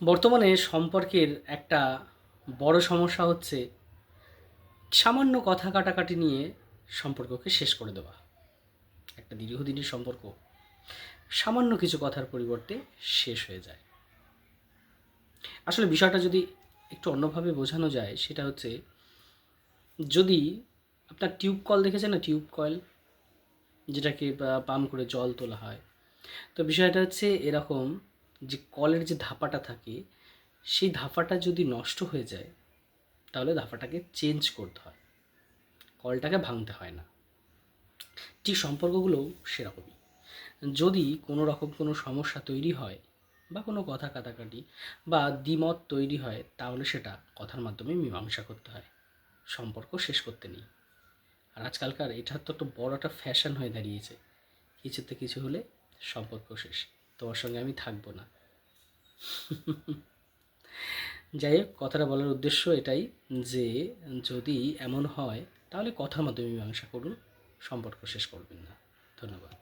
বর্তমানে সম্পর্কের একটা বড় সমস্যা হচ্ছে সামান্য কথা কাটাকাটি নিয়ে সম্পর্ককে শেষ করে দেওয়া। একটা দীর্ঘদিনের সম্পর্ক সামান্য কিছু কথার পরিবর্তে শেষ হয়ে যায়। আসলে বিষয়টা যদি একটু অন্যভাবে বোঝানো যায় সেটা হচ্ছে, যদি আপনার টিউব কল দেখেছেন না, টিউব কয়েল যেটাকে পাম্প করে জল তোলা হয়, তো বিষয়টা হচ্ছে এরকম যে কলের যে ধাপাটা থাকে সেই ধাপাটা যদি নষ্ট হয়ে যায় তাহলে ধাপাটাকে চেঞ্জ করতে হয়, কলটাকে ভাঙতে হয় না। ঠিক সম্পর্কগুলোও সেরকমই। যদি কোনো রকম কোনো সমস্যা তৈরি হয় বা কোনো কথা কাটাকাটি বা দ্বিমত তৈরি হয় তাহলে সেটা কথার মাধ্যমে মীমাংসা করতে হয়, সম্পর্ক শেষ করতে নেই। আর আজকালকার এটা তো একটা বড় একটা ফ্যাশন হয়ে দাঁড়িয়েছে, কিছুতে কিছু হলে সম্পর্ক শেষ, তোমার সঙ্গে আমি থাকবো না। যাই হোক, কথাটা বলার উদ্দেশ্য এটাই যে যদি এমন হয় তাহলে কথার মাধ্যমে মীমাংসা করুন, সম্পর্ক শেষ করবেন না। ধন্যবাদ।